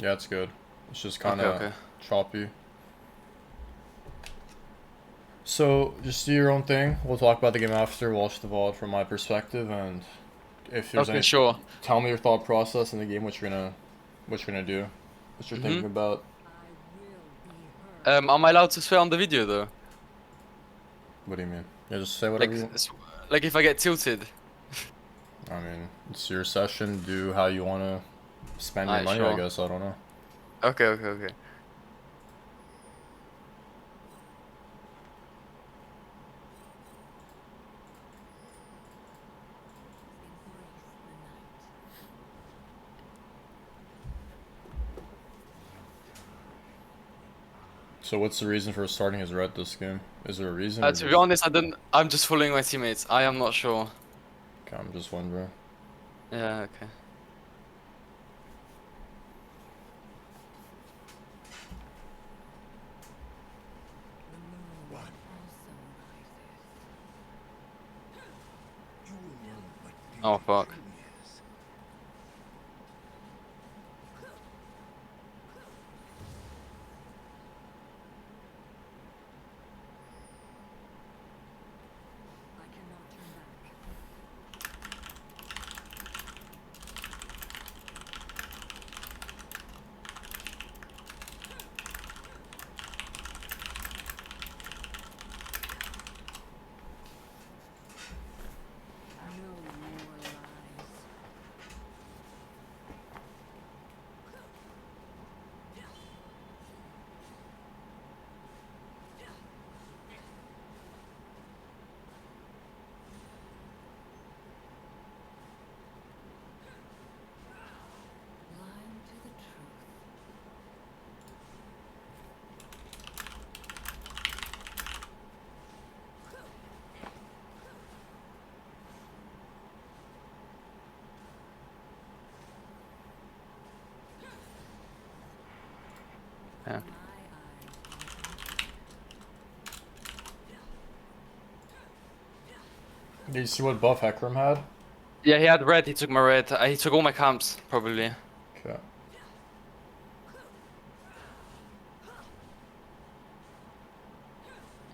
Yeah, it's good. It's just kind Okay, of okay. choppy. So, just do your own thing. We'll talk about the game after, watch the VOD from my perspective, and if there's Okay, any, sure. tell me your thought process in the game, what you're gonna do, what you're Mm-hmm. thinking about. Am I allowed to swear on the video though? What do you mean? Yeah, just say whatever Like, you want. like if I get tilted. I mean, it's your session. Do how you wanna spend your Alright, money, I sure. guess. I don't know. Okay, okay, okay. So, what's the reason for starting as red this game? Is there a reason or To be just? honest, I don't. I'm just following my teammates. I am not sure. Okay, I'm just wondering. Yeah, okay. Oh fuck. Yeah. Did you see what buff Hecarim had? Yeah, he had red. He took my red. He took all my camps probably. Okay.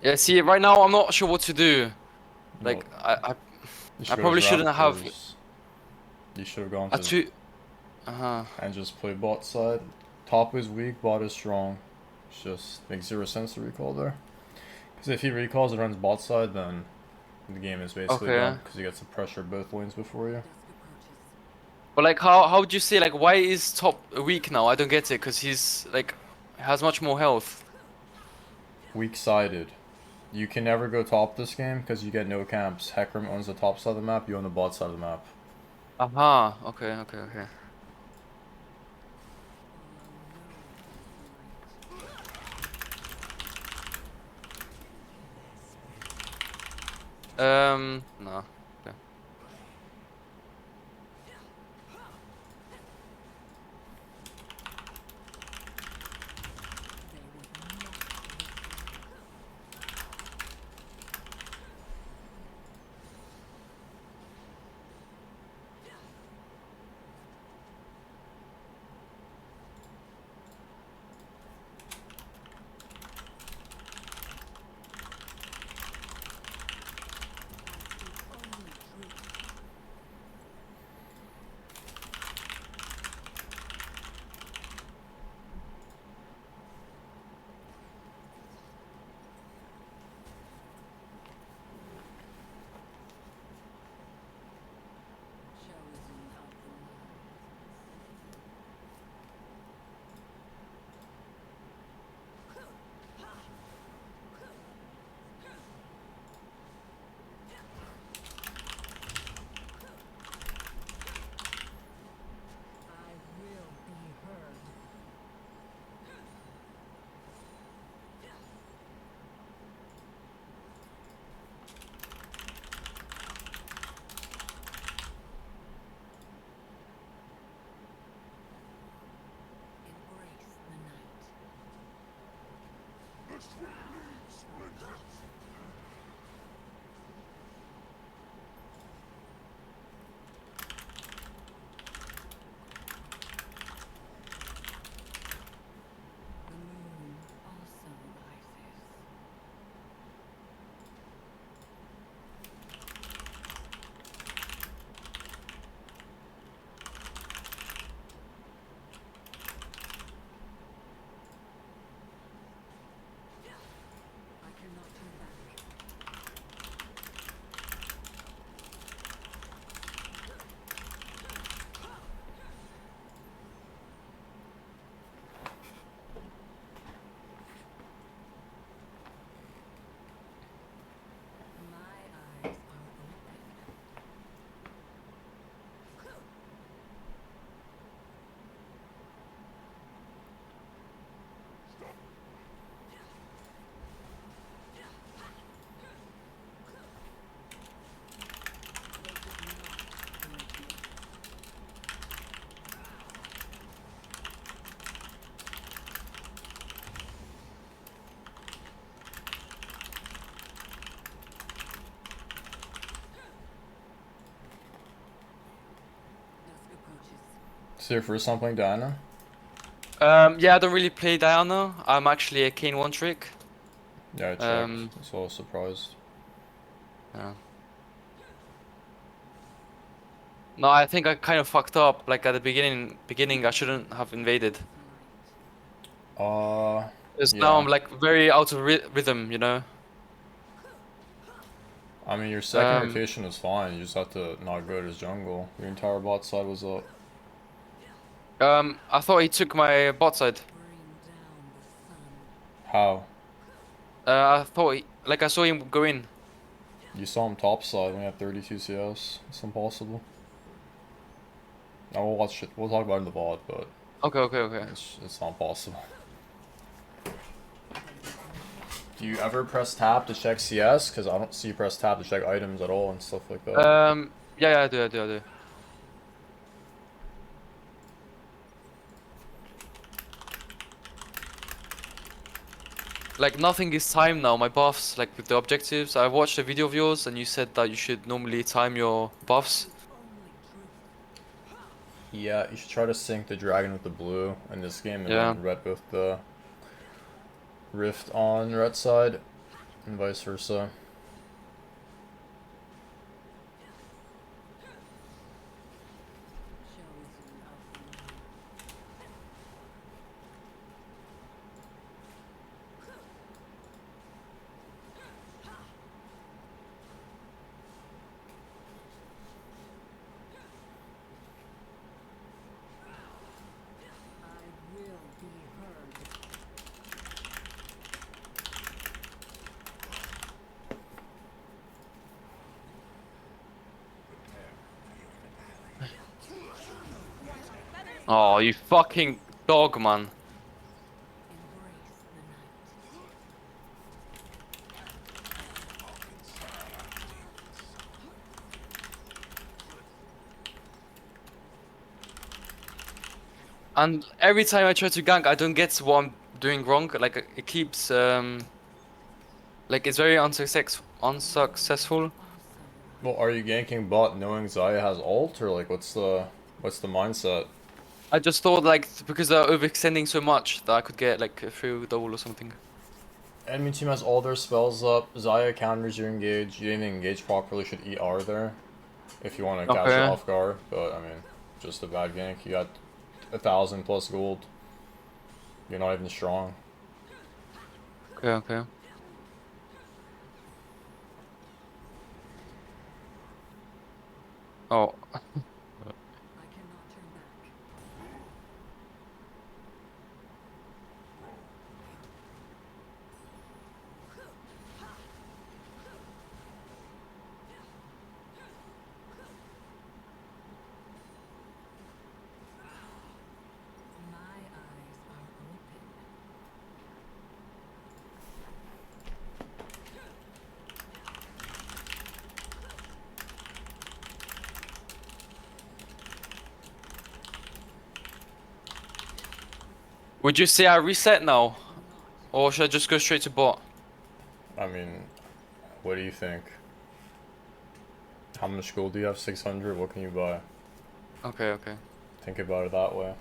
Yeah. See, right now I'm not sure what to do. Well, Like, I, you I should go to probably shouldn't have Raptors. You should have gone a to two. Uh-huh. and just play bot side. Top is weak, bot is strong. It's just makes zero sense to recall there. Because if he recalls and runs bot side, then the game is basically Okay. done. Because he gets to pressure both lanes before you. But like, how would you say, like, why is top weak now? I don't get it. Cause he's like has much more health. Weak sided. You can never go top this game because you get no camps. Hecarim owns the top side of the map, you own the bot side of the map. Aha. Okay. Okay. Okay. No. Okay. So your first time playing Diana? Yeah, I don't really play Diana. I'm actually a Kane one trick. Yeah, I checked. Um, So I was surprised. yeah. No, I think I kind of fucked up. Like at the beginning, I shouldn't have invaded. Uh, Because now yeah. I'm like very out of rhythm, you know. I mean, your second Um, rotation was fine. You just had to not go to his jungle. Your entire bot side was up. I thought he took my bot side. How? I thought like I saw him go in. You saw him top side when he had 32 CS. It's impossible. I will watch it. We'll talk about it in the VOD, but Okay, okay, okay. it's not possible. Do you ever press tab to check CS? Because I don't see you press tab to check items at all and stuff like that. Yeah, yeah, I do. Like nothing is timed now. My buffs, like with the objectives. I watched a video of yours, and you said that you should normally time your buffs. Yeah, you should try to sync the dragon with the blue in this game and Yeah. then red with the rift on red side and vice versa. Oh, you fucking dog, man. And every time I try to gank, I don't get what I'm doing wrong. Like it keeps like it's very unsuccessful. Well, are you ganking bot knowing Zaya has ult or like what's the mindset? I just thought like because they're overextending so much that I could get like a through double or something. Enemy team has all their spells up. Zaya counters your engage. You didn't even engage properly. Should eat R there if you want to catch it Okay. off guard. But I mean, just a bad gank. You got 1,000 plus gold. You're not even strong. Okay, okay. Oh. Would you say I reset now? Or should I just go straight to bot? I mean, what do you think? How much gold do you have? 600? What can you buy? Okay, okay. Think about it that way.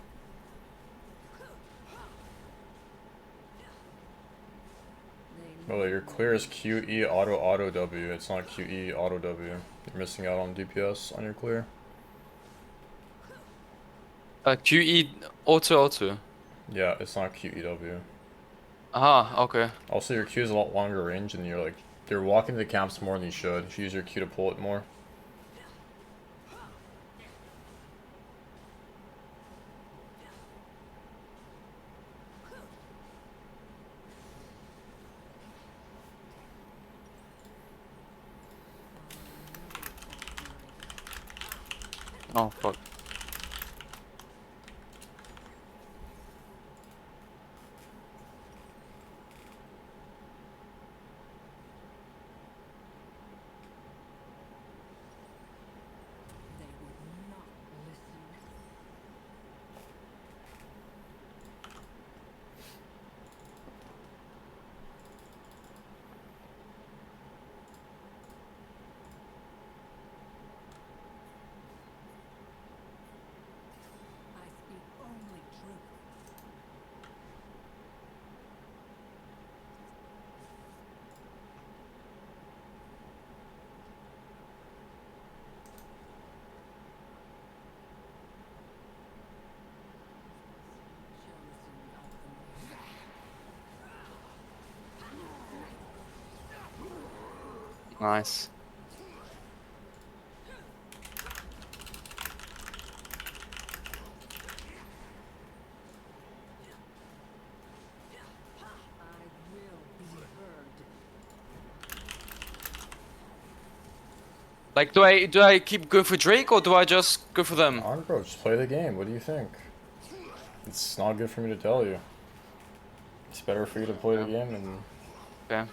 Well, your clear is QE auto W. It's not QE auto W. You're missing out on DPS on your clear. QE auto. Yeah, it's not QEW. Aha, okay. Also, your Q is a lot longer range, and you're walking the camps more than you should. You should use your Q to pull it more. Oh fuck. Nice. Like, do I keep going for Drake or do I just go for them? On, bro, just play the game. What do you think? It's not good for me to tell you. It's better for you to play the Yeah. game and Okay.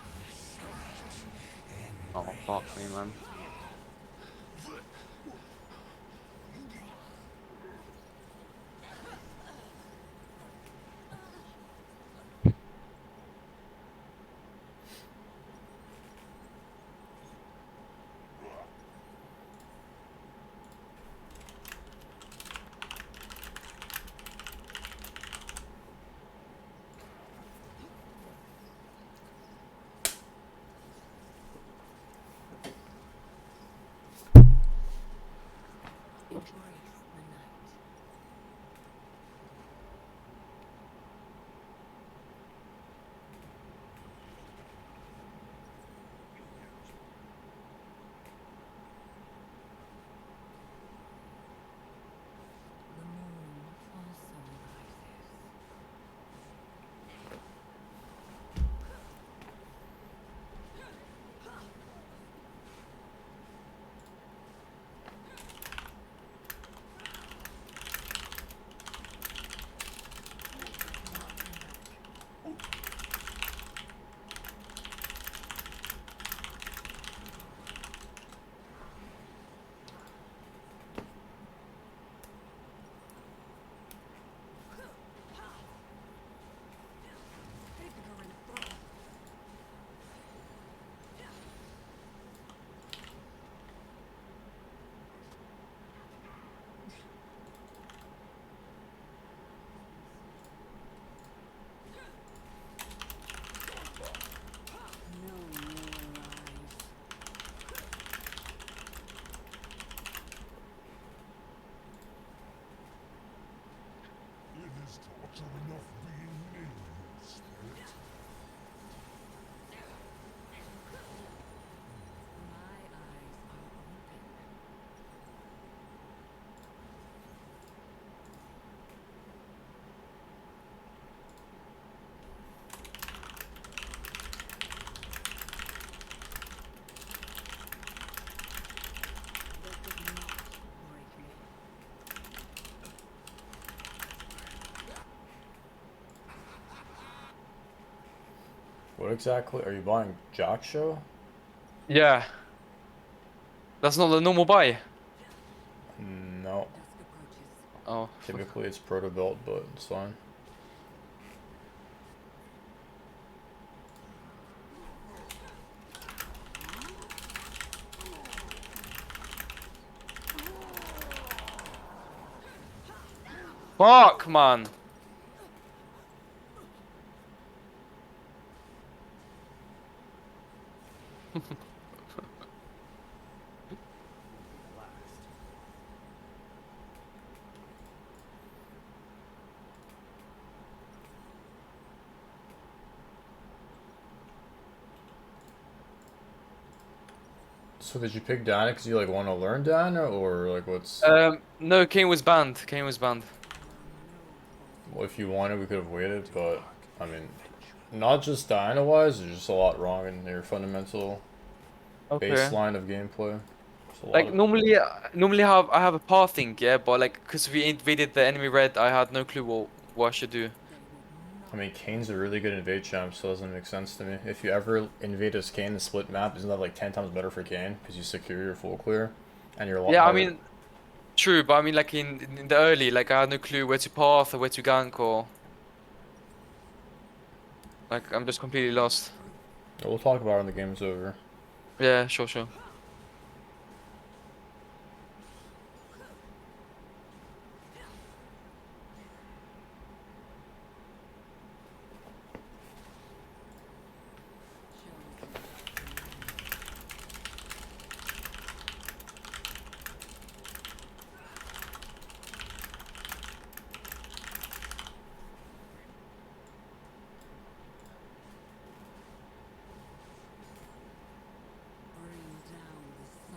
Oh fuck me, man. what exactly are you buying? Jock Show? Yeah. That's not the normal buy. No. Oh. Typically it's proto belt, but it's fine. Fuck, man. So did you pick Diana because you like want to learn Diana or like what's No, Kane was banned. Kane was banned. well, if you wanted we could have waited, but I mean not just Diana wise, there's just a lot wrong in your fundamental Okay. baseline of gameplay. There's a lot Like of normally I have a pathing, yeah, but like because we invaded the enemy red, I had no clue what I should do. I mean Kane's a really good invade champ, so it doesn't make sense to me. If you ever invade as Kane and split map, isn't that like 10 times better for Kane? Because you secure your full clear and you're a lot Yeah, I harder. mean, true, but I mean like in the early, like I had no clue where to path or where to gank or like I'm just completely lost. We'll talk about it when the game's over. Yeah, sure, sure.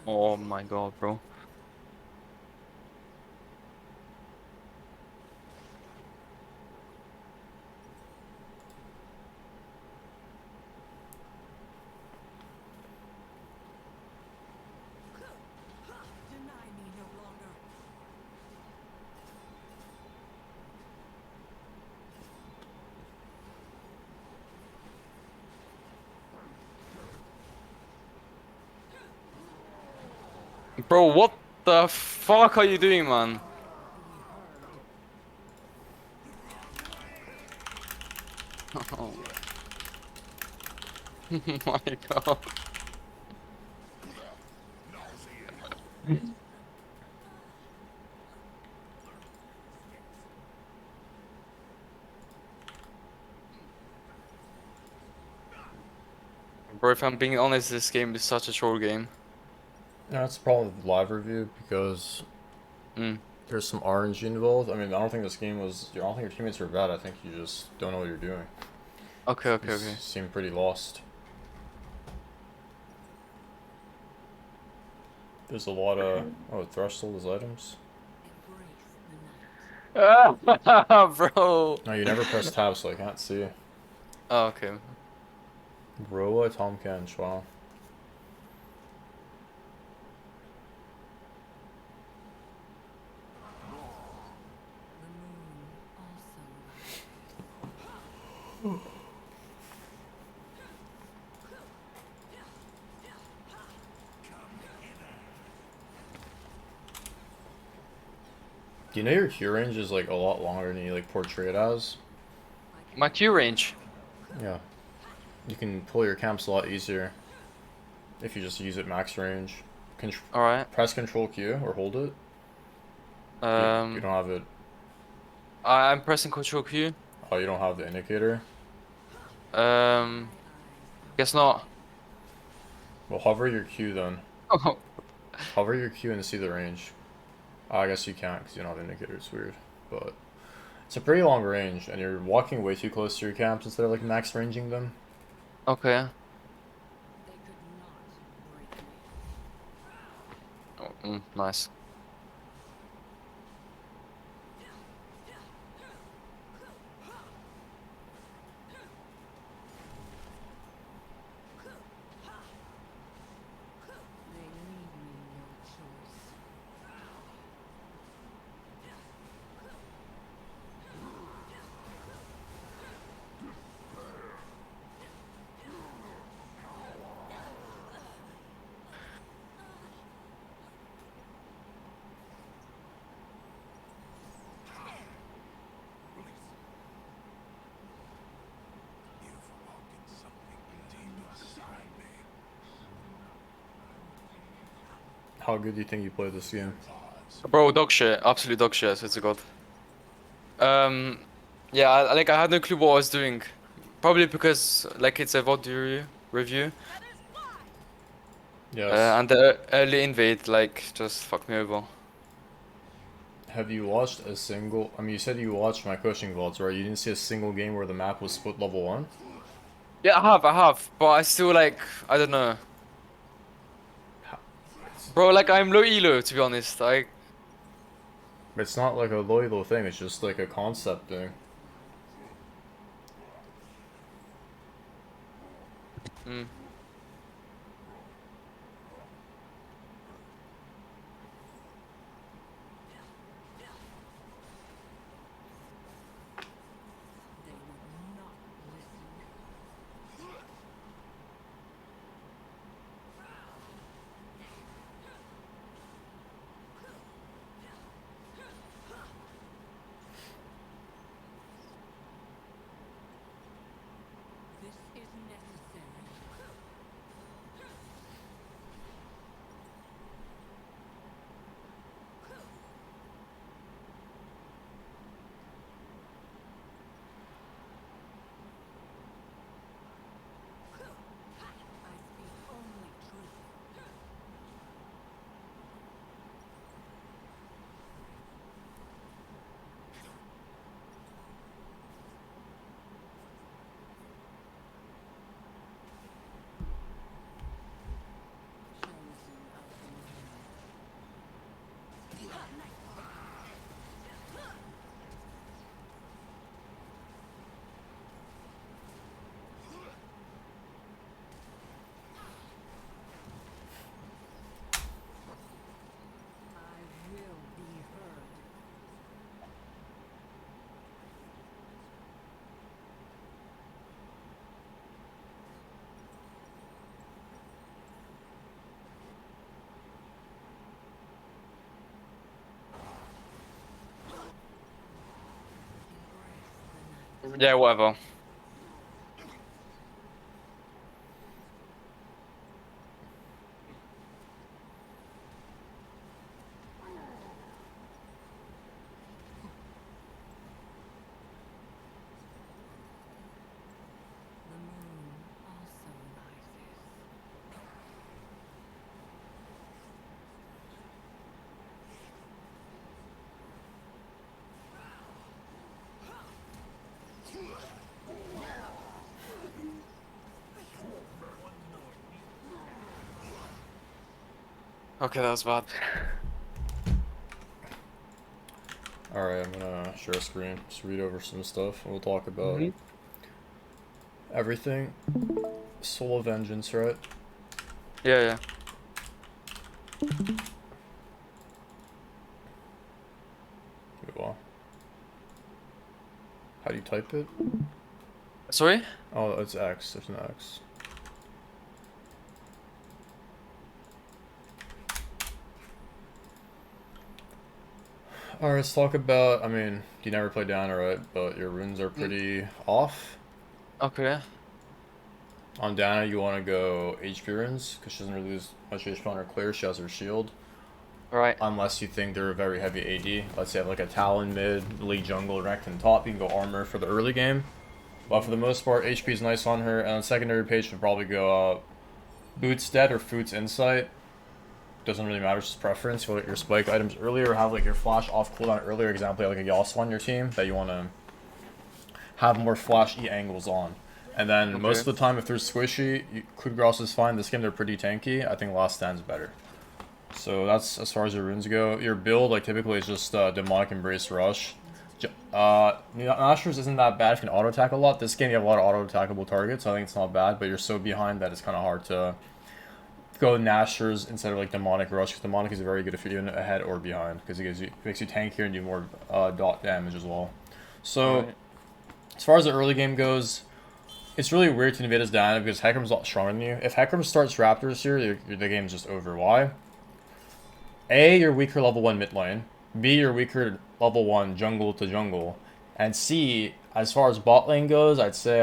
Oh my god, bro. Deny me no longer. Bro, what the fuck are you doing, man? Oh my god. Bro, if I'm being honest, this game is such a short game. Yeah, that's the problem with live review because Mm. there's some RNG involved. I mean, I don't think this game was. I don't think your teammates were bad. I think you just don't know what you're doing. Okay, You okay, okay. seem pretty lost. There's a lot of Thresh sold his items. Embrace the night. Bro. No, you never press tab, so I can't see. Oh, okay. Roa, Tom Kench, wow. The moon also. Do you know your Q range is like a lot longer than you like portray it as? My Q range. Yeah. You can pull your camps a lot easier if you just use it max range. Alright. Press Control Q or hold it. You don't have it. I'm pressing Control Q. Oh, you don't have the indicator. Um, guess not. Well, hover your Q then. Oh, Hover your Q and see the range. I guess you can't because you don't have the indicator. It's weird, but it's a pretty long range, and you're walking way too close to your camps instead of like max ranging them. okay. They could not break me. Oh, nice. They leave me no choice. How good do you think you play this game? Bro, dog shit. Absolute dog shit, I swear to God. Yeah, like I had no clue what I was doing. Probably because like it's a VOD review. Yes. And the early invade like just fucked me over. Have you watched a single? I mean, you said you watched my coaching VODs, right? You didn't see a single game where the map was split level 1? Yeah, I have, but I still like I don't know. Bro, like I'm low elo to be honest. It's not like a loyal thing, it's just like a concept thing. Mm. They would not listen. This is necessary. Yeah, whatever. The moon also rises. Okay, that was bad. Alright, I'm gonna share a screen, just read over some stuff, and we'll talk about Mhm. everything. Soul of Vengeance, right? Yeah, yeah. Wait, well. How do you type it? Sorry? Oh, it's X. There's an X. Alright, let's talk about, I mean, you never play down, right? But your runes are pretty off. Okay. On Dana, you want to go HP runes, because she doesn't really lose much HP on her clear. She has her shield. Right. Unless you think they're a very heavy AD. Let's say like a Talon mid, lead jungle, Rect and top. You can go armor for the early game. But for the most part, HP is nice on her. And on secondary page, should probably go Boots Dead or Foot's Insight. Doesn't really matter, it's just preference. You'll get your spike items earlier, have like your flash off cooldown earlier. Example, you have like a Yasuo on your team that you want to have more flash E angles on. And then most of the time, if they're squishy, Coup de Grace is fine. This game, they're pretty tanky. I think Last Stand's better. So that's as far as your runes go. Your build, like, typically is just Demonic Embrace Rush. Nashers isn't that bad if you can auto-attack a lot. This game, you have a lot of auto-attackable targets, so I think it's not bad, but you're so behind that it's kind of hard to go Nashers instead of, like, Demonic Rush, because Demonic is very good if you're ahead or behind, because it makes you tankier and do more dot damage as well. So, as far as the early game goes, it's really weird to invade as Diana, because Hecarim's a lot stronger than you. If Hecarim starts Raptors here, the game's just over. Why? A, you're weaker level 1 mid lane. B, you're weaker level 1 jungle to jungle. And C, as far as bot lane goes, I'd say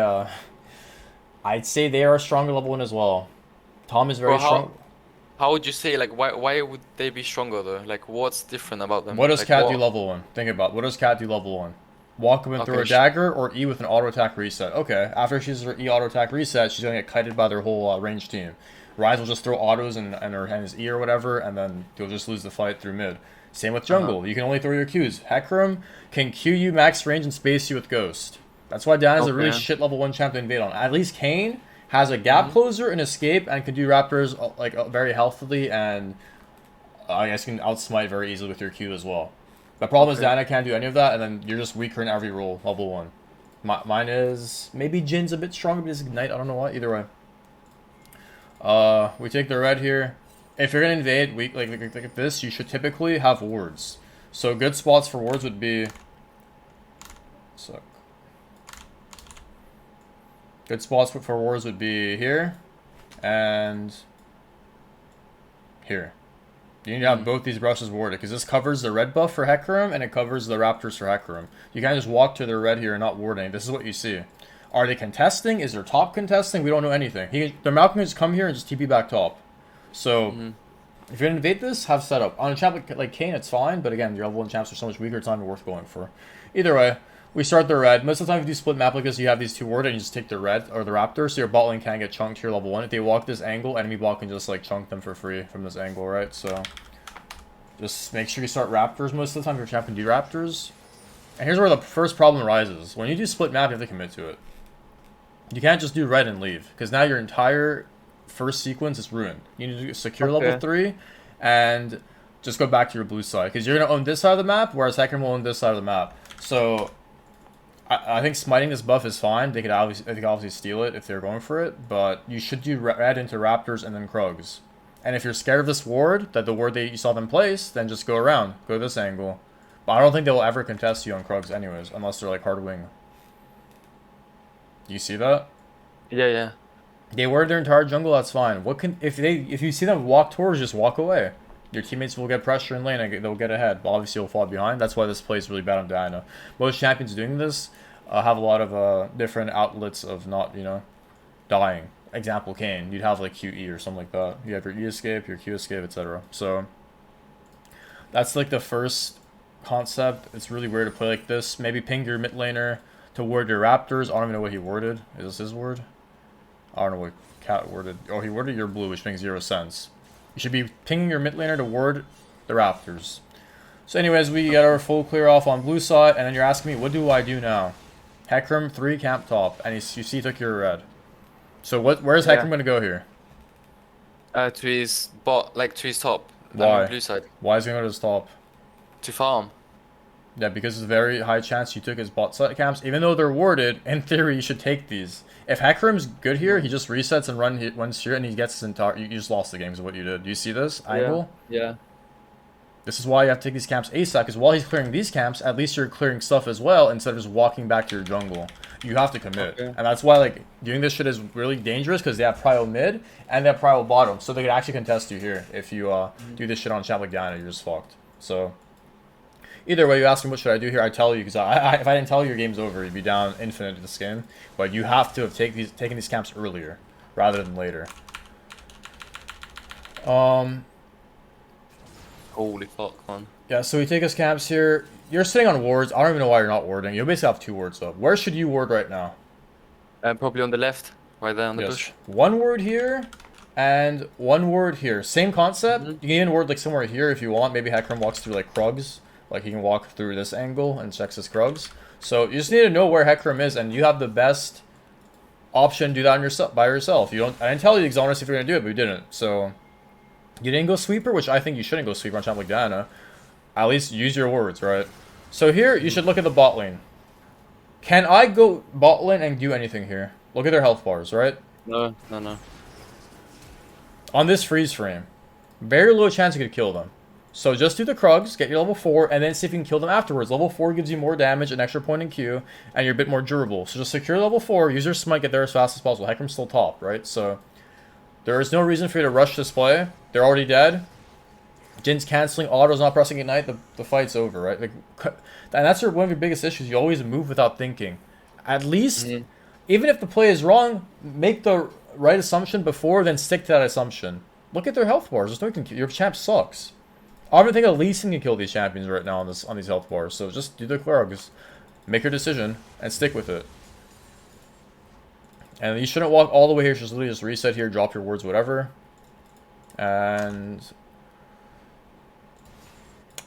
they are a stronger level 1 as well. Tom is very Well, strong. how would you say, like, why would they be stronger though? Like, what's different about them? What does Like, Cat do level 1? Think about it. What does Cat do level 1? Walk up and throw a dagger, or E with an auto attack reset. Okay, after she's her E auto attack reset, she's gonna get kited by their whole range team. Ryze will just throw autos and her his E or whatever, and then you'll just lose the fight through mid. Same with jungle. You can only throw your Qs. Hecarim can Q you max range and space you with Ghost. That's why Diana's a really shit level 1 champ to invade on. At least Kayn has a gap closer and escape and can do Raptors like very healthily, and I guess you can outsmite very easily with your Q as well. The problem is Diana can't do any of that, and then you're just weaker in every role, level 1. Mine is... Maybe Jin's a bit stronger, but it's Ignite, I don't know what. Either way. We take the red here. If you're going to invade like this, you should typically have wards. So good spots for wards would be... Suck. Good spots for wards would be here. And... here. You need to have both these brushes warded, because this covers the red buff for Hecarim, and it covers the Raptors for Hecarim. You can't just walk to the red here and not warding. This is what you see. Are they contesting? Is their top contesting? We don't know anything. Their Malcolm can just come here and just TP back top. So, if you're going to invade this, have setup. On a champ like Kayn, it's fine, but again, your level 1 champs are so much weaker, it's not even worth going for. Either way, we start the red. Most of the time, if you do split map like this, you have these two warded, and you just take the red, or the Raptor, so your bot lane can't get chunked here level 1. If they walk this angle, enemy bot can just, like, chunk them for free from this angle, right? So... just make sure you start Raptors most of the time if your champ can do Raptors. And here's where the first problem arises. When you do split map, you have to commit to it. You can't just do red and leave, because now your entire first sequence is ruined. You need to secure level 3, and just go back to your blue side, because you're going to own this side of the map, whereas Hecarim will own this side of the map. So, I think smiting this buff is fine. They could obviously steal it if they're going for it, but you should do red into Raptors and then Krugs. And if you're scared of this ward, that the ward that you saw them place, then just go around. Go this angle. But I don't think they'll ever contest you on Krugs anyways, unless they're like hard wing. You see that? Yeah, yeah. They ward their entire jungle, that's fine. If you see them walk towards, just walk away. Your teammates will get pressure in lane and they'll get ahead. But obviously you'll fall behind. That's why this play is really bad on Diana. Most champions doing this, have a lot of different outlets of not, dying. Example, Kane. You'd have like QE or something like that. You have your E escape, your Q escape, etc. So that's like the first concept. It's really weird to play like this. Maybe ping your mid laner to ward your raptors. I don't even know what he warded. Is this his ward? I don't know what Cat worded. Oh, he worded your blue, which makes 0 sense. You should be pinging your mid laner to ward the raptors. So anyways, we get our full clear off on blue side, and then you're asking me, what do I do now? Hecarim 3 camp top, and you see he took your red. So where's Hecarim going to go here? To his bot, like to his top. Why? Blue side. Why is he going to his top? To farm. Yeah, because there's a very high chance you took his bot side camps. Even though they're warded, in theory you should take these. If Hecarim's good here, he just resets and runs here, and he gets his entire... You just lost the game is what you did. Do you see this angle? Yeah. This is why you have to take these camps ASAP, because while he's clearing these camps, at least you're clearing stuff as well, instead of just walking back to your jungle. You have to commit. Okay. And that's why, like, doing this shit is really dangerous, because they have prio mid, and they have prio bottom, so they could actually contest you here. If you do this shit on champ like Diana, you're just fucked. So, either way, you ask me what should I do here, I tell you, because if I didn't tell you, your game's over. You'd be down infinite this game. But you have to have taken these camps earlier, rather than later. Holy fuck, man. Yeah, so we take his camps here. You're sitting on wards. I don't even know why you're not warding. You basically have 2 wards though. Where should you ward right now? Probably on the left, right there on the bush. 1 ward here, and 1 ward here. Same concept. You can even ward like somewhere here if you want. Maybe Hecarim walks through like Krugs. Like he can walk through this angle and checks his Krugs. So you just need to know where Hecarim is, and you have the best option to do that by yourself. I didn't tell you Exonus if you're gonna do it, but we didn't. So you didn't go sweeper, which I think you shouldn't go sweeper on champ like Diana. At least use your words, right? So here, you should look at the bot lane. Can I go bot lane and do anything here? Look at their health bars, right? No. On this freeze frame, very low chance you could kill them. So just do the Krugs, get your level 4, and then see if you can kill them afterwards. Level 4 gives you more damage, an extra point in Q, and you're a bit more durable. So just secure level 4, use your smite, get there as fast as possible. Hecarim's still top, right? So there is no reason for you to rush this play. They're already dead. Jin's canceling, autos not pressing Ignite, the fight's over, right? Like, and that's one of your biggest issues. You always move without thinking. At least, even if the play is wrong, make the right assumption before, then stick to that assumption. Look at their health bars. There's no your champ sucks. I don't think at least can kill these champions right now on these health bars. So just do the Krugs, make your decision, and stick with it. And you shouldn't walk all the way here. Just literally just reset here, drop your words, whatever. And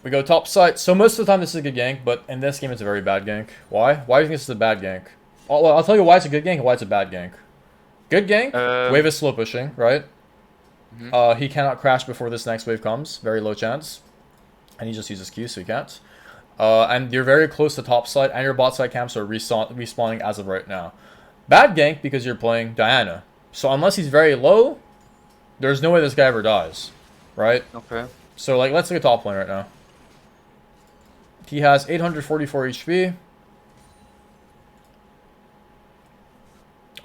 we go top side. So most of the time this is a good gank, but in this game it's a very bad gank. Why? Why do you think this is a bad gank? Oh, well, I'll tell you why it's a good gank and why it's a bad gank. Good gank. Wave is slow pushing, right? He cannot crash before this next wave comes. Very low chance. And he just uses Q, so he can't. And you're very close to top side, and your bot side camps are respawning as of right now. Bad gank because you're playing Diana. So unless he's very low, there's no way this guy ever dies. Right? Okay. So like, let's look at top lane right now. He has 844 HP.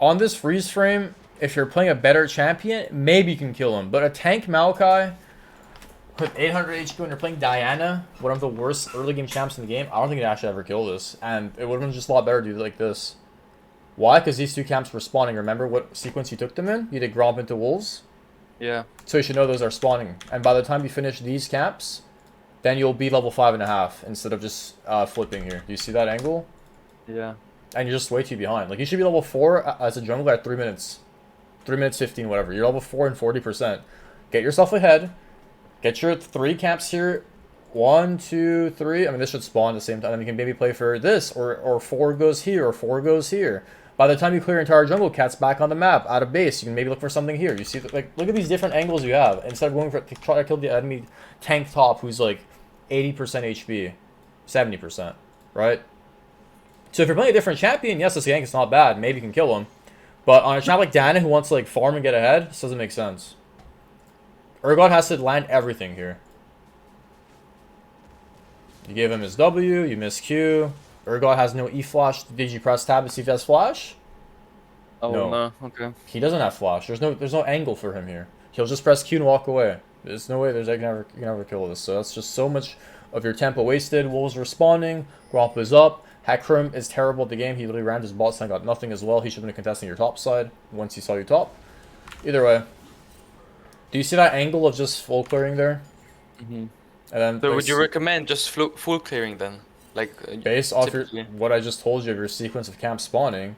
On this freeze frame, if you're playing a better champion, maybe you can kill him. But a tank Maokai with 800 HP when you're playing Diana, one of the worst early game champs in the game, I don't think it'd actually ever kill this. And it would have been just a lot better to do it like this. Why? Because these 2 camps were spawning. Remember what sequence you took them in? You did Gromp into Wolves. Yeah. So you should know those are spawning. And by the time you finish these camps, then you'll be level 5.5 instead of just flipping here. Do you see that angle? Yeah. And you're just way too behind. Like, you should be level 4 as a jungler at 3 minutes. 3 minutes 15, whatever. You're level 4 and 40%. Get yourself ahead. Get your 3 camps here. 1, 2, 3. I mean, this should spawn at the same time. And you can maybe play for this, or 4 goes here, or 4 goes here. By the time you clear your entire jungle, Cat's back on the map, out of base. You can maybe look for something here. You see, like, look at these different angles you have. Instead of going for try to kill the enemy tank top, who's like 80% HP, 70%, right? So if you're playing a different champion, yes, this gank is not bad. Maybe you can kill him. But on a champ like Diana, who wants to like farm and get ahead, this doesn't make sense. Urgot has to land everything here. You gave him his W, you miss Q. Urgot has no E flash. Did you press tab to see if he has flash? Oh no. Okay. He doesn't have flash. There's no angle for him here. He'll just press Q and walk away. There's no way you can ever kill this. So that's just so much of your tempo wasted. Wolves respawning. Gromp is up. Hecarim is terrible at the game. He literally ran his bot side, got nothing as well. He should have been contesting your top side once he saw you top. Either way. Do you see that angle of just full clearing there? Mm-hmm. And then So would you recommend just full clearing then? Like based off typically? what I just told you of your sequence of camps spawning,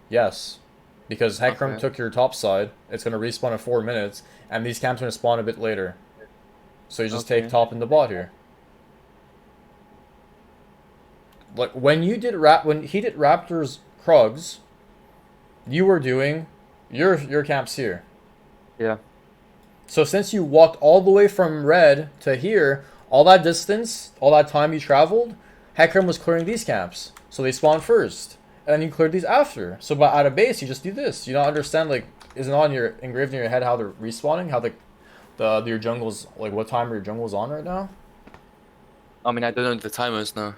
yes. Because Hecarim Okay. took your top side, it's going to respawn in 4 minutes, and these camps are going to spawn a bit later. So you just take Okay. top and the bot here. Like when you did when he did Raptors Krugs, you were doing your camps here. Yeah. So since you walked all the way from red to here, all that distance, all that time you traveled, Hecarim was clearing these camps. So they spawned first. And then you cleared these after. So by out of base, you just do this. You don't understand, like, isn't on your engraved in your head how they're respawning? How your jungle's, like, what time your jungle's on right now? I mean, I don't know the timers now.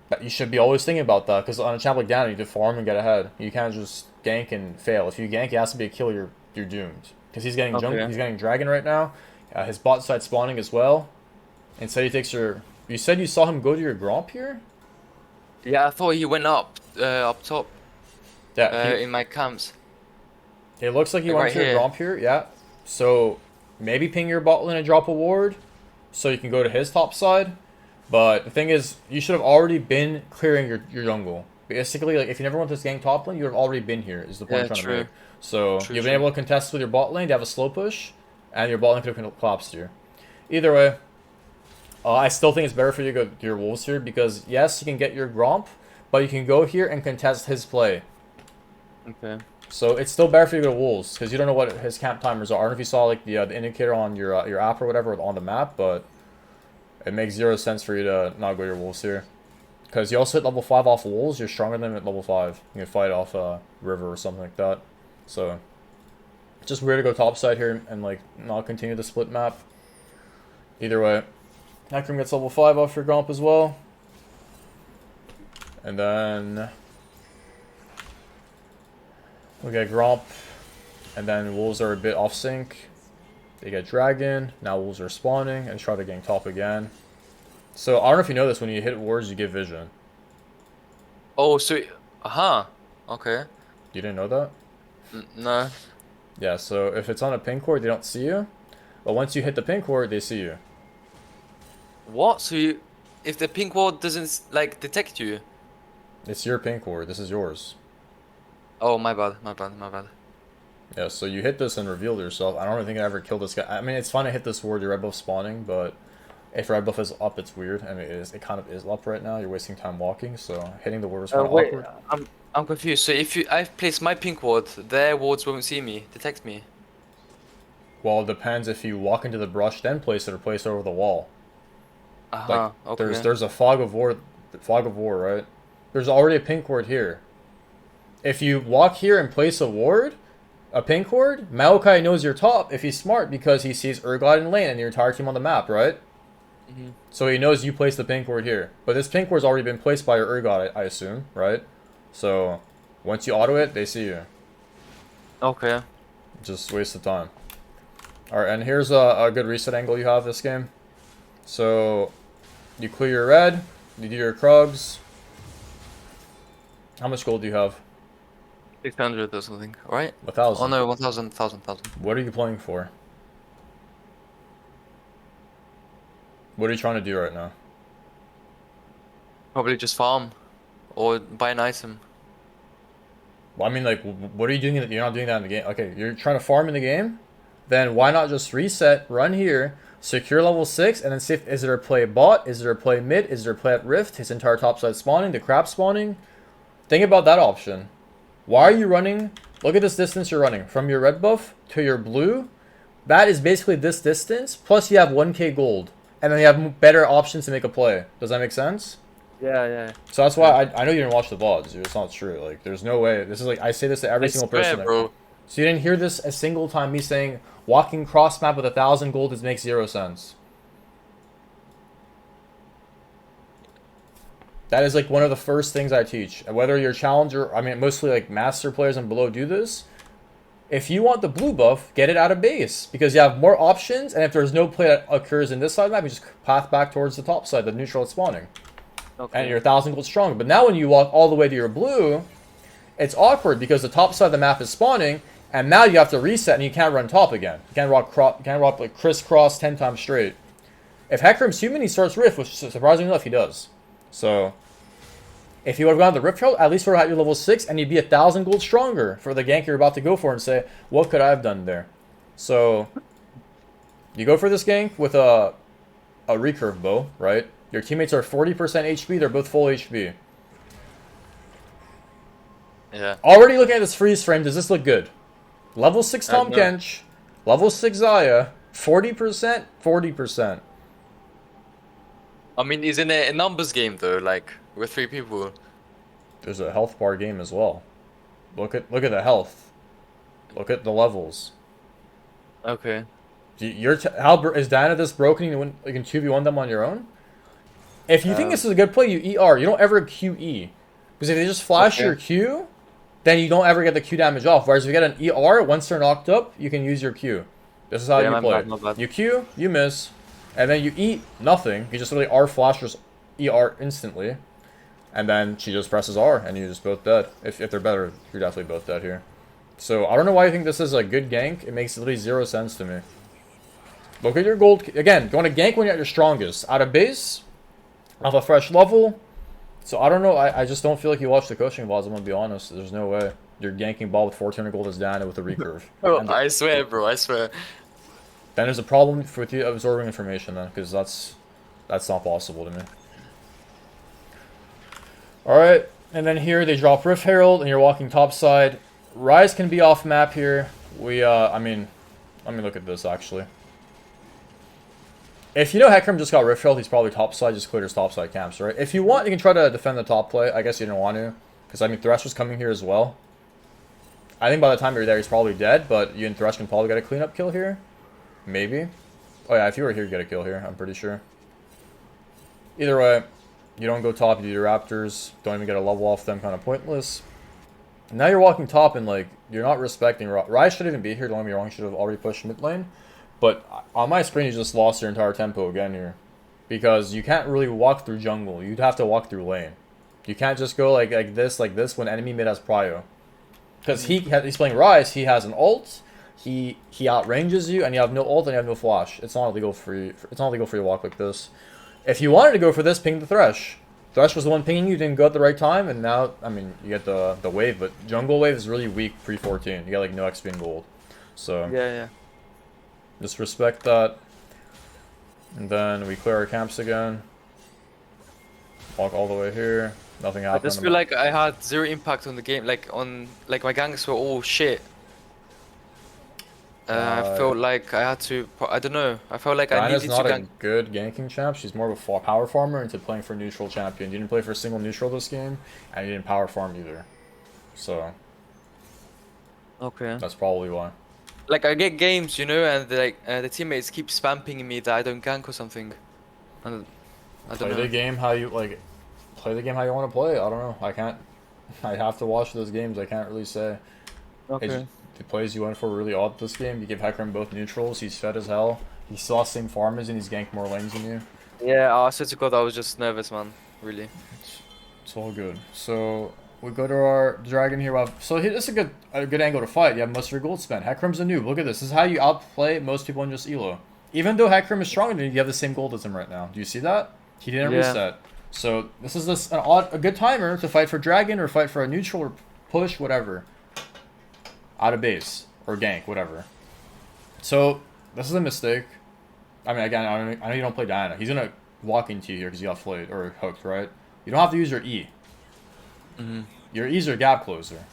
But you should be always thinking about that, because on a champ like down, you need to farm and get ahead. You can't just gank and fail. If you gank, it has to be a kill, you're doomed. Because he's getting Okay. he's getting dragon right now. His bot side spawning as well. Instead, he takes your. You said you saw him go to your Gromp here. Yeah, I thought he went up top Yeah, in my camps. it looks like he Like went right to your here. Gromp here. Yeah. So maybe ping your bot lane and drop a ward, so you can go to his top side. But the thing is, you should have already been clearing your jungle. Basically, like if you never went to this gang top lane, you would have already been here. Is the point Yeah, I'm trying true. to make. So True, you've been true. able to contest with your bot lane to have a slow push, and your bot lane could have collapsed here. Either way, I still think it's better for you to go to your wolves here because yes, you can get your Gromp, but you can go here and contest his play. Okay. So it's still better for you to go to wolves because you don't know what his camp timers are. I don't know if you saw like the indicator on your app or whatever on the map, but it makes zero sense for you to not go to your wolves here. Because you also hit level 5 off wolves, you're stronger than them at level 5. You can fight off a river or something like that. So, it's just weird to go topside here and like not continue the split map. Either way, Hecarim gets level 5 off your Gromp as well. And then we get Gromp, and then wolves are a bit off sync. They get dragon, now wolves are spawning, and try to gang top again. So, I don't know if you know this, when you hit wards, you get vision. Oh, so okay. You didn't know that? No. Yeah, so if it's on a pin cord, they don't see you. But once you hit the pin cord, they see you. What? So you, if the pink wall doesn't like detect you? It's your pin cord, this is yours. Oh, my bad, my bad, my bad. Yeah, so you hit this and reveal yourself. I don't really think I ever killed this guy. I mean, it's fun to hit this ward, your red buff spawning, but if red buff is up, it's weird. I mean, it kind of is up right now. You're wasting time walking, so hitting the ward is kind of Wait, awkward. I'm confused. So if I've placed my pink ward, their wards won't see me, detect me. Well, it depends if you walk into the brush, then place it, or place it over the wall. Like, Okay. there's a fog of war, right? There's already a pink ward here. If you walk here and place a ward, a pink ward, Maokai knows you're top if he's smart because he sees Urgot in lane and your entire team on the map, right? Mhm. So he knows you placed the pink ward here. But this pink ward's already been placed by your Urgot, I assume, right? So once you auto it, they see you. Okay. Just waste of time. Alright, and here's a good reset angle you have this game. So you clear your red, you do your Krugs. How much gold do you have? 600 or something, right? 1,000. Oh no, 1,000. What are you playing for? What are you trying to do right now? Probably just farm or buy an item. Well, I mean, like, what are you doing? You're not doing that in the game. Okay, you're trying to farm in the game? Then why not just reset, run here, secure level 6, and then see if is there a play bot, is there a play mid, is there a play at rift, his entire topside spawning, the crap spawning? Think about that option. Why are you running? Look at this distance you're running. From your red buff to your blue, that is basically this distance, plus you have 1k gold. And then you have better options to make a play. Does that make sense? Yeah. So that's why I know you didn't watch the VODs. It's not true. Like, there's no way. This is like, I say this to every I single swear, person. bro. So you didn't hear this a single time me saying walking cross map with 1,000 gold makes 0 sense. That is like one of the first things I teach. And whether you're challenger, I mean, mostly like master players and below do this. If you want the blue buff, get it out of base because you have more options. And if there's no play that occurs in this side map, you just path back towards the top side, the neutral spawning. Okay. and you're 1,000 gold stronger. But now when you walk all the way to your blue, it's awkward because the top side of the map is spawning, and now you have to reset and you can't run top again. You can't rock like crisscross 10 times straight. If Hecarim's human, he starts Rift, which surprisingly enough he does. So if you would have gone to the Rift Herald, at least we're at your level 6, and you'd be 1,000 gold stronger for the gank you're about to go for and say, what could I have done there? So you go for this gank with a recurve bow, right? Your teammates are 40% HP, they're both full HP. Yeah. Already looking at this freeze frame, does this look good? Level 6 Tom No. Kench, level 6 Zaya, 40%, 40%. I mean, he's in a numbers game though, like with 3 people. There's a health bar game as well. Look at the health. Look at the levels. Okay. How is Diana this broken? You can 2v1 them on your own? If you think this is a good play, you ER. You don't ever QE. Because if they just flash your Q, then you don't ever get the Q damage off. Whereas if you get an ER, once they're knocked up, you can use your Q. This is how you play. My bad. You Q, you miss, and then you eat nothing. You just really R flashers ER instantly. And then she just presses R, and you're just both dead. If they're better, you're definitely both dead here. So I don't know why you think this is a good gank. It makes literally 0 sense to me. Look at your gold. Again, you want to gank when you're at your strongest. Out of base, off a fresh level. So I don't know. I just don't feel like you watch the coaching VODs. I'm gonna be honest. There's no way you're ganking ball with 1400 gold as Diana with a recurve. Oh, I swear, bro. I swear. Then there's a problem with you absorbing information then, because that's not possible to me. All right, and then here they drop Rift Herald, and you're walking topside. Rise can be off map here. I mean, let me look at this actually. If you know Hecarim just got Rift Herald, he's probably topside, just cleared his topside camps, right? If you want, you can try to defend the top play. I guess you didn't want to, because I mean, Thresh was coming here as well. I think by the time you're there, he's probably dead, but you and Thresh can probably get a cleanup kill here. Maybe. Oh yeah, if you were here, you get a kill here, I'm pretty sure. Either way, you don't go top, you do your Raptors, don't even get a level off them, kind of pointless. Now you're walking top and, like, you're not respecting Rise shouldn't even be here, don't get me wrong, should have already pushed mid lane. But on my screen, you just lost your entire tempo again here. Because you can't really walk through jungle, you'd have to walk through lane. You can't just go like this when enemy mid has prio. Because he's playing Rise, he has an ult, he outranges you, and you have no ult and you have no flash. It's not illegal for you to walk like this. If you wanted to go for this, ping the Thresh. Thresh was the one pinging you, didn't go at the right time, and now, I mean, you get the wave, but jungle wave is really weak pre-14. You get like no XP and gold. So Yeah. just respect that. And then we clear our camps again. Walk all the way here. Nothing I happened. just feel like I had 0 impact on the game. Like my ganks were all shit. I felt like I had to. I don't know. I felt like I Diana's needed to not a gank. good ganking champ. She's more of a power farmer into playing for neutral champion. You didn't play for a single neutral this game, and you didn't power farm either. So Okay. that's probably why. Like I get games, you know, and the teammates keep spamming me that I don't gank or something. And I don't Play know. the game how you like. Play the game how you want to play. I don't know. I can't. I have to watch those games. I can't really say. Okay. The plays you went for were really odd this game. You give Hecarim both neutrals. He's fed as hell. He still has the same farmers and he's ganked more lanes than you. Yeah, I swear to God, I was just nervous, man. Really. It's all good. So we go to our dragon here. So this is a good angle to fight. You have most of your gold spent. Hecarim's a noob. Look at this. This is how you outplay most people in just elo. Even though Hecarim is stronger than you, you have the same gold as him right now. Do you see that? He didn't reset. So this is a good timer to fight for dragon or fight for a neutral or push, whatever. Out of base or gank, whatever. So this is a mistake. I mean, again, I know you don't play Diana. He's gonna walk into you here because you got flayed or hooked, right? You don't have to use your E. Your E's are gap closer.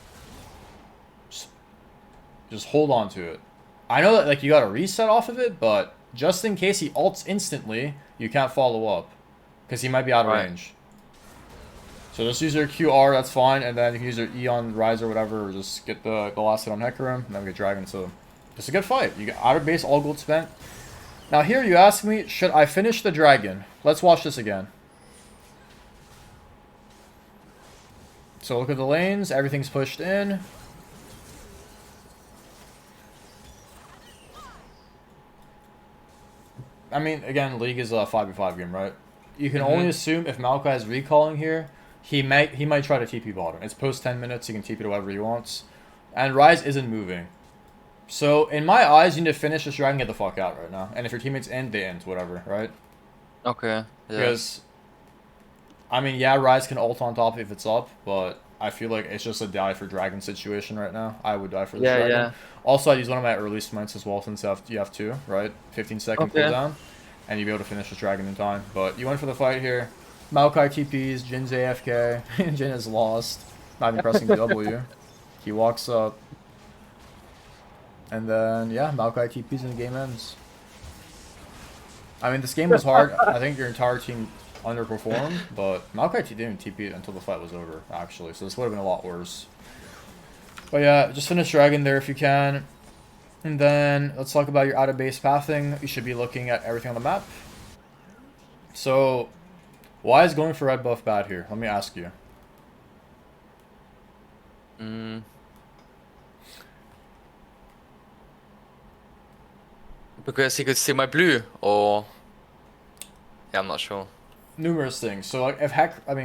Just hold on to it. I know that like you got to reset off of it, but just in case he ults instantly, you can't follow up because he might be out of range. So just use your QR, that's fine, and then you can use your E on Rise or whatever, or just get the last hit on Hecarim, and then we get Dragon. So it's a good fight. You get outer base, all gold spent. Now here you ask me, should I finish the Dragon? Let's watch this again. So look at the lanes, everything's pushed in. I mean, again, League is a 5v5 game, right? you can only assume if Maokai is recalling here, he might try to TP bottom. It's post 10 minutes, he can TP to whatever he wants. And Rise isn't moving. So, in my eyes, you need to finish this dragon and get the fuck out right now. And if your teammates end, they end, whatever, right? Okay. Yeah. Because, I mean, yeah, Rise can ult on top if it's up, but I feel like it's just a die for dragon situation right now. I would die for this dragon. Yeah. Also, I'd use one of my early smites as well since you have two, right? 15-second cooldown. And you'll be able to finish this dragon in time. But you went for the fight here. Maokai TPs, Jin's AFK, Jin is lost. Not even pressing W. He walks up. And then, yeah, Maokai TPs and the game ends. I mean, this game was hard. I think your entire team underperformed, but Maokai didn't TP until the fight was over, actually. So this would have been a lot worse. But yeah, just finish Dragon there if you can. And then, let's talk about your out-of-base pathing. You should be looking at everything on the map. So, why is going for red buff bad here? Let me ask you. Because he could see my blue, or... Yeah, I'm not sure. Numerous things. So, like, if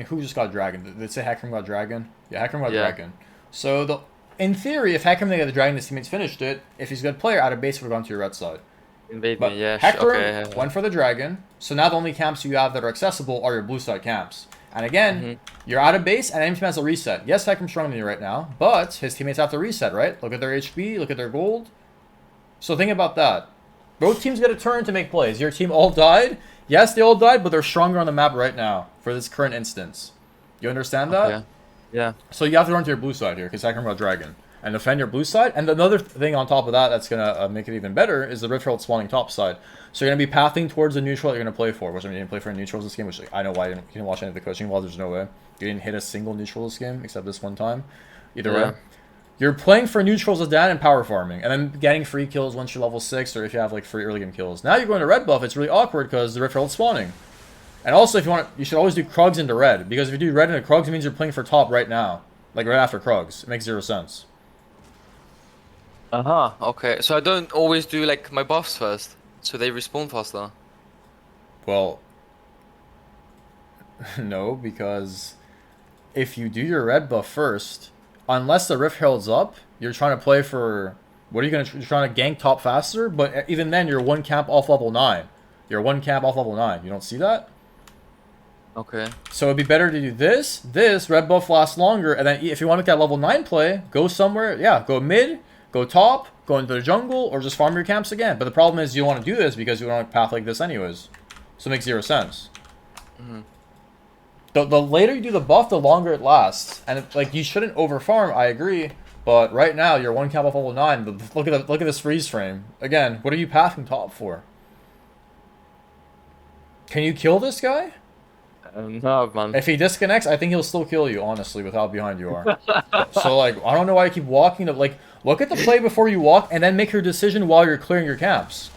who just got Dragon? Did they say Hecarim got Dragon? Yeah, Hecarim got Yeah. Dragon. So, in theory, if Hecarim got the Dragon, his teammates finished it. If he's a good player, out of base would have gone to your red side. Invade But me, yeah. Hecarim Okay. went for the Dragon. So now the only camps you have that are accessible are your blue side camps. And again, you're out of base and enemy team has a reset. Yes, Hecarim's stronger than you right now, but his teammates have to reset, right? Look at their HP, look at their gold. So think about that. Both teams get a turn to make plays. Your team all died. Yes, they all died, but they're stronger on the map right now for this current instance. You understand that? Okay. Yeah. So you have to run to your blue side here because Hecarim got Dragon. And defend your blue side. And another thing on top of that that's going to make it even better is the Rift Herald spawning top side. So you're going to be pathing towards the neutral that you're going to play for. Which I mean, you didn't play for neutrals this game, which I know why you didn't watch any of the coaching while there's no way. You didn't hit a single neutral this game, except this one time. Either way. You're playing for neutrals with Dan and power farming. And then getting free kills once you're level 6 or if you have like free early game kills. Now you're going to red buff, it's really awkward because the Rift Herald's spawning. And also, if you want, you should always do Krugs into red. Because if you do red into Krugs, it means you're playing for top right now. Like right after Krugs. It makes 0 sense. Okay. So I don't always do like my buffs first, so they respawn faster. Well, no, because if you do your red buff first, unless the Rift Herald's up, you're trying to play for... What are you going to... You're trying to gank top faster? But even then, you're one camp off level 9. You're one camp off level 9. You don't see that? Okay. So it'd be better to do this, red buff lasts longer, and then if you want to make that level 9 play, go somewhere, yeah, go mid, go top, go into the jungle, or just farm your camps again. But the problem is you don't want to do this because you don't want to path like this anyways. So it makes 0 sense. The later you do the buff, the longer it lasts. And like you shouldn't overfarm, I agree. But right now you're one camp off level 9. But look at this freeze frame. Again, what are you pathing top for? Can you kill this guy? No, man. If he disconnects, I think he'll still kill you, honestly, with how behind you are. So, like, I don't know why you keep walking. Like, look at the play before you walk, and then make your decision while you're clearing your camps.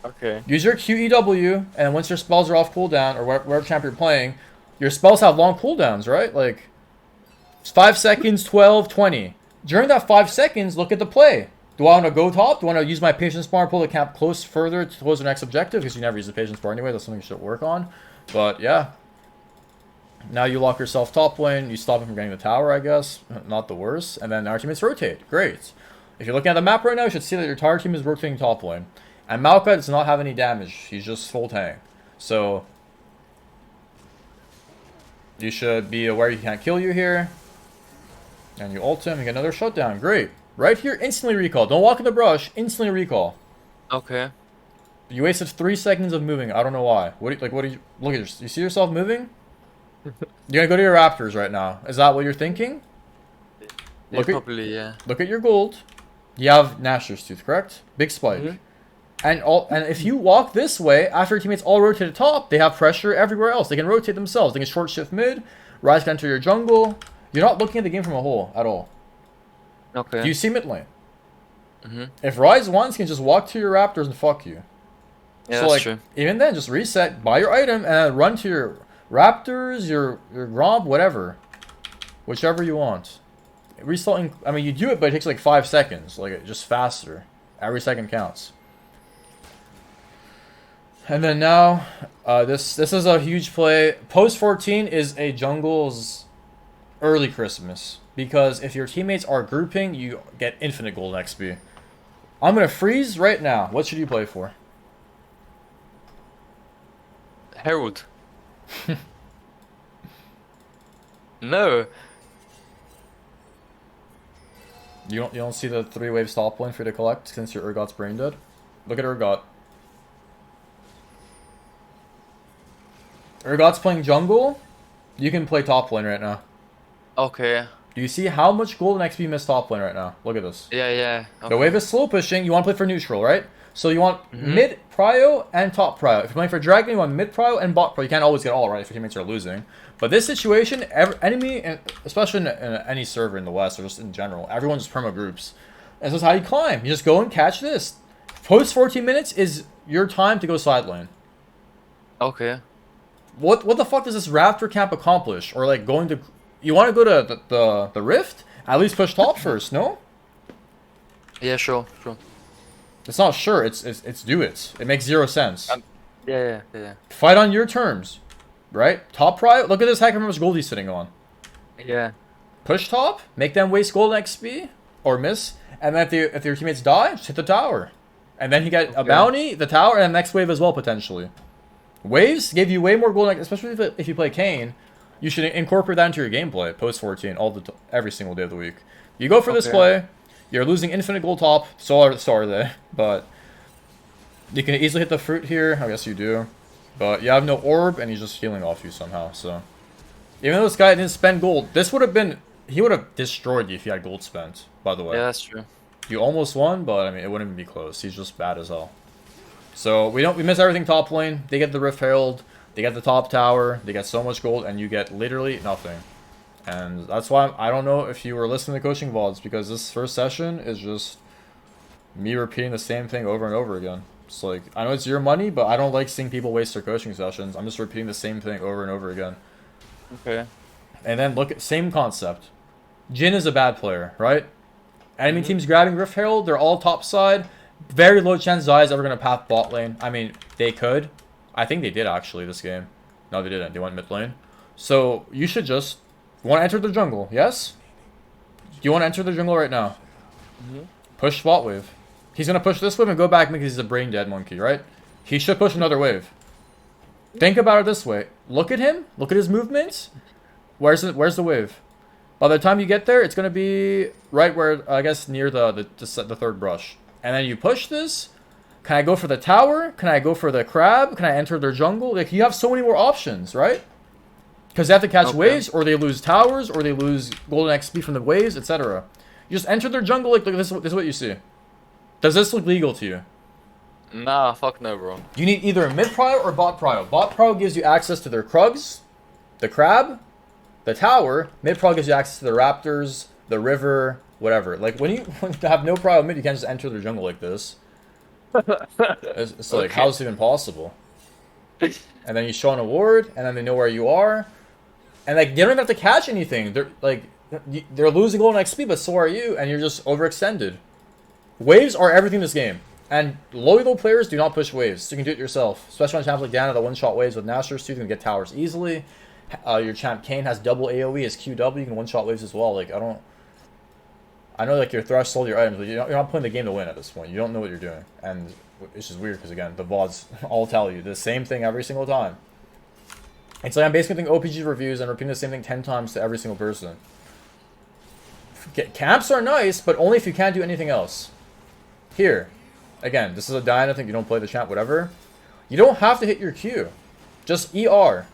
Okay. Use your QEW, and once your spells are off cooldown, or whatever champ you're playing, your spells have long cooldowns, right? Like, 5 seconds, 12, 20. During that 5 seconds, look at the play. Do I want to go top? Do I want to use my patience bar, pull the camp close further towards the next objective? Because you never use the patience bar anyway. That's something you should work on. But, yeah. Now you lock yourself top lane, you stop him from getting the tower, I guess. Not the worst. And then our teammates rotate. Great. If you're looking at the map right now, you should see that your entire team is rotating top lane. And Maokai does not have any damage. He's just full tank. So, you should be aware he can't kill you here. And you ult him, you get another shutdown. Great. Right here, instantly recall. Don't walk in the brush, instantly recall. Okay. You wasted 3 seconds of moving. I don't know why. What do you look at you see yourself moving? You're gonna go to your Raptors right now. Is that what you're thinking? Yeah, probably, yeah. Look at your gold. You have Nashor's Tooth, correct? Big spike. And if you walk this way, after your teammates all rotate to top, they have pressure everywhere else. They can rotate themselves. They can short shift mid. Rise can enter your jungle. You're not looking at the game from a whole at all. Okay. Do you see mid lane? If Rise wants, he can just walk to your Raptors and fuck you. Yeah, So that's like, true. even then, just reset, buy your item, and then run to your Raptors, your Gromp, whatever. Whichever you want. Restarting, I mean, you do it, but it takes like 5 seconds. Like, just faster. Every second counts. And then now, this is a huge play. Post 14 is a jungle's early Christmas. Because if your teammates are grouping, you get infinite gold XP. I'm going to freeze right now. What should you play for? Herald. No. You don't see the 3 waves top lane for you to collect since your Urgot's brain dead? Look at Urgot. Urgot's playing jungle. You can play top lane right now. Okay. Do you see how much gold and XP you missed top lane right now? Look at this. Yeah. Okay. The wave is slow pushing. You want to play for neutral, right? So you want mid prio and top prio. If you're playing for dragon, you want mid prio and bot prio. You can't always get all right if your teammates are losing. But this situation, enemy, and especially in any server in the West or just in general, everyone just perma groups. And this is how you climb. You just go and catch this. Post 14 minutes is your time to go side lane. Okay. What the fuck does this Raptor camp accomplish? Or like going to... You want to go to the Rift? At least push top first, no? Yeah, sure. It's not sure. It's do it. It makes 0 sense. Yeah. Fight on your terms, right? Top prio. Look at this hacker how much gold he's sitting on. Yeah. Push top. Make them waste gold XP or miss, and then if your teammates die, just hit the tower, and then you get a bounty, the tower, and the next wave as well potentially. Waves give you way more gold, especially if you play Kane. You should incorporate that into your gameplay post 14 every single day of the week. You go for this play. You're losing infinite gold top. So are they. But you can easily hit the fruit here. I guess you do. But you have no orb, and he's just healing off you somehow. So even though this guy didn't spend gold, this would have been... He would have destroyed you if he had gold spent, by the way. Yeah, that's true. You almost won, but I mean, it wouldn't even be close. He's just bad as hell. So we miss everything top lane. They get the Rift Herald. They get the top tower. They get so much gold, and you get literally nothing. And that's why I don't know if you were listening to coaching VODs, because this first session is just me repeating the same thing over and over again. It's like, I know it's your money, but I don't like seeing people waste their coaching sessions. I'm just repeating the same thing over and over again. Okay. And then look at same concept. Jhin is a bad player, right? Enemy team's grabbing Rift Herald. They're all top side. Very low chance Zai is ever going to path bot lane. I mean, they could. I think they did actually this game. No, they didn't. They went mid lane. So you should just... You want to enter the jungle, yes? Do you want to enter the jungle right now? Push bot wave. He's going to push this wave and go back because he's a brain dead monkey, right? He should push another wave. Think about it this way. Look at him. Look at his movements. Where's the wave? By the time you get there, it's going to be right where, I guess, near the third brush. And then you push this. Can I go for the tower? Can I go for the crab? Can I enter their jungle? Like, you have so many more options, right? Because they have to catch waves, or they lose towers, or they lose golden XP from the waves, etc. You just enter their jungle. Like, look, this is what you see. Does this look legal to you? Nah, fuck no, bro. You need either a mid prio or bot prio. Bot prio gives you access to their Krugs, the crab, the tower. Mid prio gives you access to the raptors, the river, whatever. Like, when you have no prio mid, you can't just enter their jungle like this. It's like, how is it even possible? And then you show an award, and then they know where you are. And like, they don't even have to catch anything. They're losing golden XP, but so are you, and you're just overextended. Waves are everything in this game. And low players do not push waves, so you can do it yourself. Especially on champs like Dana that one-shot waves with Nashor's too, you can get towers easily. Your champ Kane has double AoE as QW, you can one-shot waves as well. Like, I know like your thrush sold your items, but you're not playing the game to win at this point. You don't know what you're doing. And it's just weird because, again, the VODs all tell you the same thing every single time. It's like I'm basically doing OPG reviews and repeating the same thing 10 times to every single person. Camps are nice, but only if you can't do anything else. Here. Again, this is a Diana thing. You don't play the champ, whatever. You don't have to hit your Q. Just ER.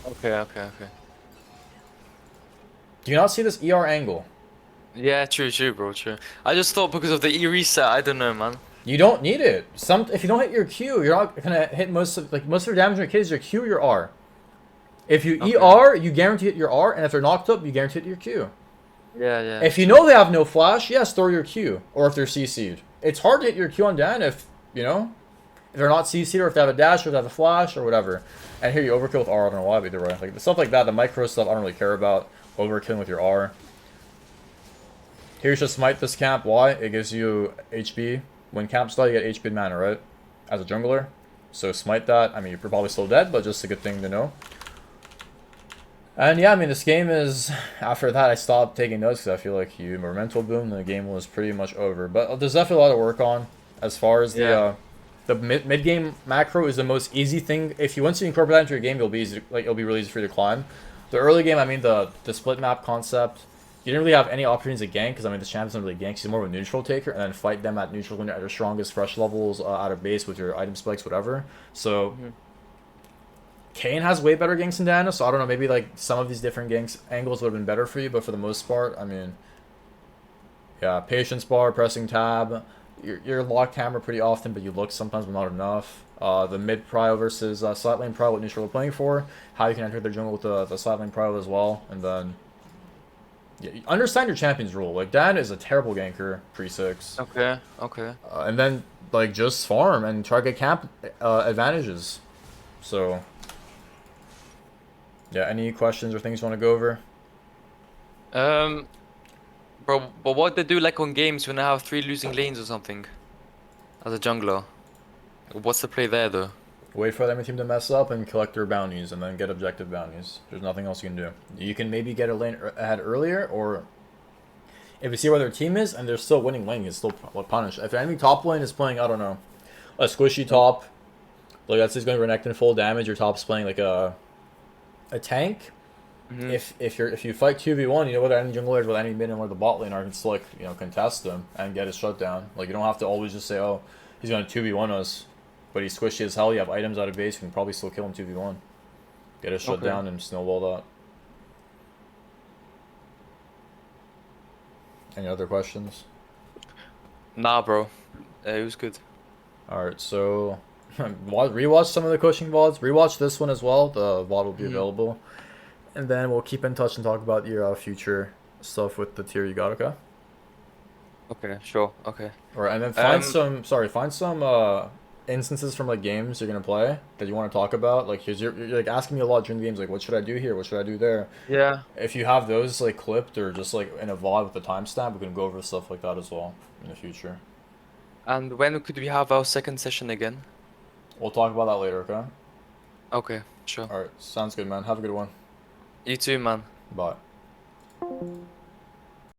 Okay. Do you not see this ER angle? Yeah, true, bro, true. I just thought because of the E reset, I don't know, man. You don't need it. If you don't hit your Q, you're not gonna hit most of your damage on your kids. Your Q, your R. If you ER, you guarantee hit your R, and if they're knocked up, you guarantee hit your Q. Yeah. If you know they have no flash, yes, throw your Q. Or if they're CC'd. It's hard to hit your Q on Dan if they're not CC'd, or if they have a dash, or if they have a flash, or whatever. And here you overkill with R, I don't know why, but either way. Like, stuff like that, the micro stuff, I don't really care about. Overkilling with your R. Here you should smite this camp. Why? It gives you HP. When camps die, you get HP and mana, right? As a jungler. So smite that. I mean, you're probably still dead, but just a good thing to know. And yeah, I mean, this game is, after that, I stopped taking notes because I feel like you were mental boom, the game was pretty much over. But there's definitely a lot to work on as far as Yeah. the mid game macro is the most easy thing. If you once you incorporate that into your game, it'll be easy to, like it'll be really easy for you to climb. The early game, I mean, the split map concept, you didn't really have any opportunities to gank because I mean the champ doesn't really gank. He's more of a neutral taker, and then fight them at neutral when you're at your strongest fresh levels out of base with your item spikes, whatever. So. Kane has way better ganks than Diana, so I don't know, maybe like some of these different ganks angles would have been better for you, but for the most part, I mean, yeah, patience bar, pressing tab, you're locked hammer pretty often, but you look sometimes, but not enough. The mid prio versus side lane prio, what neutral we're playing for, how you can enter the jungle with the side lane prio as well, and then yeah, understand your champion's rule. Like Dan is a terrible ganker pre-6, Okay. Okay. and then like just farm and try to get camp advantages. So. Yeah, any questions or things you want to go over? Um, bro, but what they do like on games when I have 3 losing lanes or something, as a jungler? What's the play there though? Wait for the enemy team to mess up and collect their bounties, and then get objective bounties. There's nothing else you can do. You can maybe get a lane ahead earlier, or if you see where their team is and they're still winning lane, you can still punish. If enemy top lane is playing, I don't know, a squishy top, like that's just going to Renekton full damage, your top's playing like a tank. If you fight 2v1, you know whether any jungler with any mid and where the bot lane are can still like contest them and get his shutdown. Like you don't have to always just say, oh, he's gonna 2v1 us, but he's squishy as hell. You have items out of base, you can probably still kill him 2v1, get his shutdown and snowball that. Any other questions? Nah, bro. It was good. All right, so rewatch some of the coaching VODs. Rewatch this one as well. The VOD will be available. And then we'll keep in touch and talk about your future stuff with the tier you got, okay? Okay, sure. Okay. Alright, and then find some instances from like games you're gonna play that you want to talk about. Like you're like asking me a lot during the games, like what should I do here? What should I do there? Yeah. If you have those like clipped or just like in a VOD with the timestamp, we can go over stuff like that as well in the future. And when could we have our second session again? We'll talk about that later, okay? Okay, sure. Alright, sounds good, man. Have a good one. You too, man. Bye.